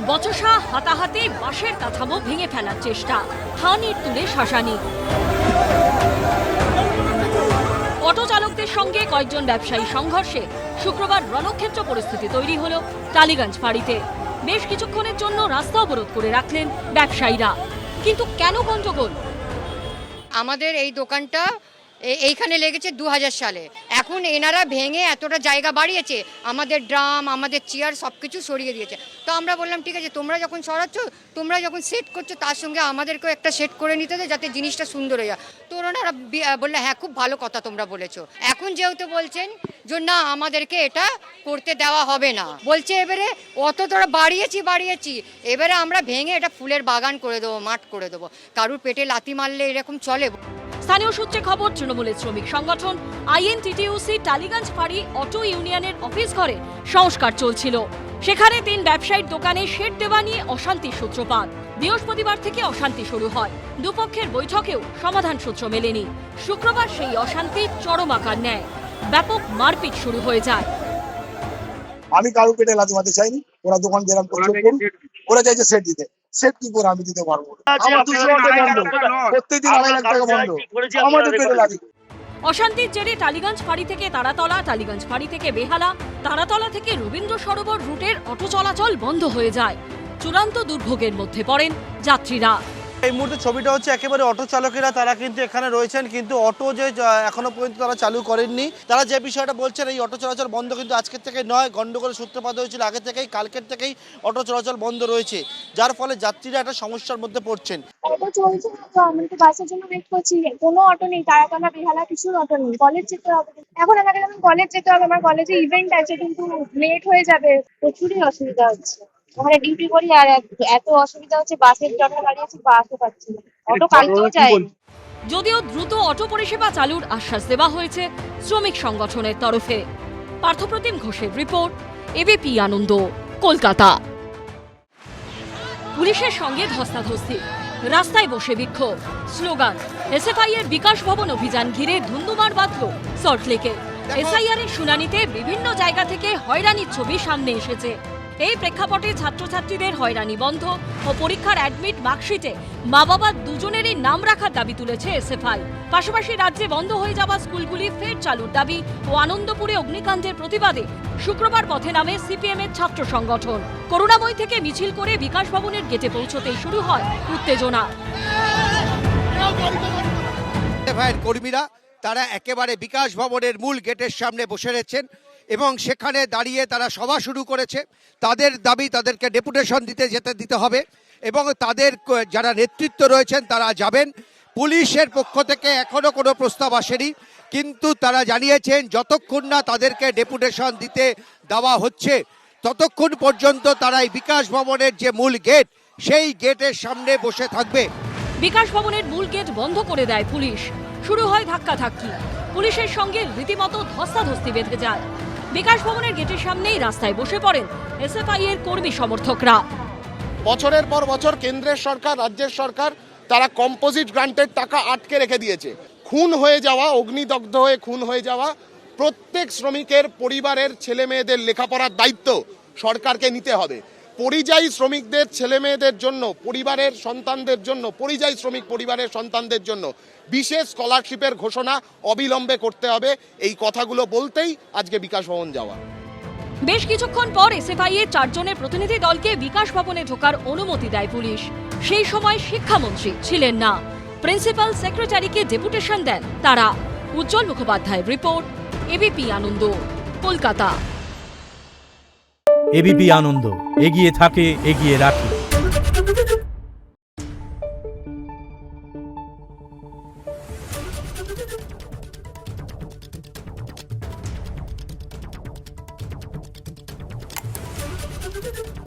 বচসা, হাতাহাতি, বাঁশের কাঠামো ভেঙে ফেলার চেষ্টা, হানির তুলে শাসানি। অটো চালকদের সঙ্গে কয়েকজন ব্যবসায়ী সংঘর্ষে শুক্রবার রণক্ষেত্র পরিস্থিতি তৈরি হলো টালিগঞ্জ ফাঁড়িতে। বেশ কিছুক্ষণের জন্য রাস্তা অবরোধ করে রাখলেন ব্যবসায়ীরা। কিন্তু কেন গন্ডগোল? আমাদের এই দোকানটা এইখানে লেগেছে 2000 সালে। এখন এনারা ভেঙে এতটা জায়গা বাড়িয়েছে, আমাদের ড্রাম, আমাদের চেয়ার সব কিছু সরিয়ে দিয়েছে। তো আমরা বললাম ঠিক আছে, তোমরা যখন সরাচ্ছ, তোমরা যখন সেট করছো, তার সঙ্গে আমাদেরকেও একটা সেট করে নিতে হবে যাতে জিনিসটা সুন্দর হয়ে যায়। তো ওনারা বললে হ্যাঁ, খুব ভালো কথা তোমরা বলেছো। এখন যেহেতু বলছেন যে না, আমাদেরকে এটা করতে দেওয়া হবে না, বলছে এবারে অত তোরা বাড়িয়েছি, এবারে আমরা ভেঙে এটা ফুলের বাগান করে দেবো, মাঠ করে দেবো। কারুর পেটে লাথি মারলে এরকম চলে? স্থানীয় সূত্রে খবর, তৃণমূলের শ্রমিক সংগঠন আইএনটিটিইউসি টালিগঞ্জ ফাঁড়ি অটো ইউনিয়নের অফিস ঘরে সংস্কার চলছিল। সেখানে 3 ব্যবসায়ীর দোকানে শেড দেওয়া নিয়ে অশান্তির সূত্রপাত। বৃহস্পতিবার থেকে অশান্তি শুরু হয়। দুপক্ষের বৈঠকেও সমাধান সূত্র মেলেনি। শুক্রবার সেই অশান্তি চরম আকার নেয়। ব্যাপক মারপিট শুরু হয়ে যায়। আমি কারো পেটে লাথি মারতে চাইনি। ওরা দোকান যেরকম করছে, ওরা চাইছে সেট দিতে। সেট কি করে আমি দিতে পারবো? আমার 200 টাকা বন্ধ, প্রত্যেকদিন 2.5 লাখ টাকা বন্ধ, আমাদের পেটে লাথি। অশান্তির জেরে টালিগঞ্জ ফাঁড়ি থেকে তারাতলা, টালিগঞ্জ ফাঁড়ি থেকে বেহালা, তারাতলা থেকে রবীন্দ্র সরোবর রুটের অটো চলাচল বন্ধ হয়ে যায়। চূড়ান্ত দুর্ভোগের মধ্যে পড়েন যাত্রীরা। এই মুহূর্তে ছবিটা হচ্ছে একেবারে অটো চালকেরা, তারা কিন্তু এখানে রয়েছেন, কিন্তু অটো যে এখনো পর্যন্ত তারা চালু করেননি। তারা যে বিষয়টা বলছেন, এই অটো চলাচল বন্ধ কিন্তু আজকের থেকে নয়, গন্ডগোলের সূত্রপাত হয়েছিল আগে থেকেই, কালকের থেকেই অটো চলাচল বন্ধ রয়েছে, যার ফলে যাত্রীরা একটা সমস্যার মধ্যে পড়ছেন। অটো চলছে না, তো আমি তো বাসের জন্য ওয়েট করছি, কোনো অটো নেই, তারাতলা বেহালা কিছুর অটো নেই। কলেজ যেতে হবে, এখন আমাকে যখন কলেজ যেতে হবে, আমার কলেজে ইভেন্ট আছে, কিন্তু লেট হয়ে যাবে, প্রচুরই অসুবিধা হচ্ছে। ওখানে ডিউটি করি আর এত অসুবিধা হচ্ছে, বাসের জন্য দাঁড়িয়েছি, বাসও পাচ্ছি না, অটো কালকেও যায়। যদিও দ্রুত অটো পরিষেবা চালুর আশ্বাস দেওয়া হয়েছে শ্রমিক সংগঠনের তরফে। পার্থপ্রতিম ঘোষের রিপোর্ট, এবিপি আনন্দ, কলকাতা। পুলিশের সঙ্গে ধস্তাধস্তি, রাস্তায় বসে বিক্ষোভ, স্লোগান। এসএফআই এর বিকাশ ভবন অভিযান ঘিরে ধুন্ধুমার বাঁধল সল্টলেকে। এসআইআর এর শুনানিতে বিভিন্ন জায়গা থেকে হয়রানির ছবি সামনে এসেছে। এই প্রেক্ষাপটে ছাত্রছাত্রীদের হয়রানি বন্ধ ও পরীক্ষার অ্যাডমিট মার্কশিটে মা বাবা দুজনেরই নাম রাখার দাবি তুলেছে এসএফআই। পাশাপাশি রাজ্যে বন্ধ হয়ে যাওয়া স্কুলগুলি ফের চালুর দাবি ও আনন্দপুরে অগ্নিকাণ্ডের প্রতিবাদে শুক্রবার পথে নামে সিপিএম এর ছাত্র সংগঠন। করুণাময়ী থেকে মিছিল করে বিকাশ ভবনের গেটে পৌঁছতেই শুরু হয় উত্তেজনা। কর্মীরা তারা একেবারে বিকাশ ভবনের মূল গেটের সামনে বসে রয়েছেন এবং সেখানে দাঁড়িয়ে তারা সভা শুরু করেছে। তাদের দাবি, তাদেরকে ডেপুটেশন দিতে হবে এবং তাদের যারা নেতৃত্ব রয়েছেন তারা যাবেন। পুলিশের পক্ষ থেকে এখনো কোনো প্রস্তাব আসেনি, কিন্তু তারা জানিয়েছেন যতক্ষণ না তাদেরকে ডেপুটেশন দিতে দেওয়া হচ্ছে ততক্ষণ পর্যন্ত তারা এই বিকাশ ভবনের যে মূল গেট, সেই গেটের সামনে বসে থাকবে। বিকাশ ভবনের মূল গেট বন্ধ করে দেয় পুলিশ। শুরু হয় ধাক্কাধাক্কি, পুলিশের সঙ্গে রীতিমতো ধস্তাধস্তি বেঁধে যায়। বিকাশ ভবনের গেটের সামনেই রাস্তায় বসে পড়েন এসএফআই এর কর্মী সমর্থকরা। বছরের পর বছর কেন্দ্রের সরকার, রাজ্যের সরকার তারা কম্পোজিট গ্রান্টের টাকা আটকে রেখে দিয়েছে। খুন হয়ে যাওয়া, অগ্নিদগ্ধ হয়ে খুন হয়ে যাওয়া প্রত্যেক শ্রমিকের পরিবারের ছেলে মেয়েদের লেখাপড়ার দায়িত্ব সরকারকে নিতে হবে। পরিযায়ী শ্রমিকদের ছেলে মেয়েদের জন্য, পরিবারের সন্তানদের জন্য, পরিযায়ী শ্রমিক পরিবারের সন্তানদের জন্য বিশেষ স্কলারশিপের ঘোষণা অবিলম্বে করতে হবে। এই কথাগুলো বলতেই আজকে বিকাশ ভবন যাওয়া। বেশ কিছুক্ষণ পর এসএফআই এর 4 জনের প্রতিনিধি দলকে বিকাশ ভবনে ঢোকার অনুমতি দেয় পুলিশ। সেই সময় শিক্ষামন্ত্রী ছিলেন না, প্রিন্সিপাল সেক্রেটারিকে ডেপুটেশন দেন তারা। উজ্জ্বল মুখোপাধ্যায়ের রিপোর্ট, এবিপি আনন্দ, কলকাতা। এবিপি আনন্দ, এগিয়ে থাকে, এগিয়ে রাখে। Thank you.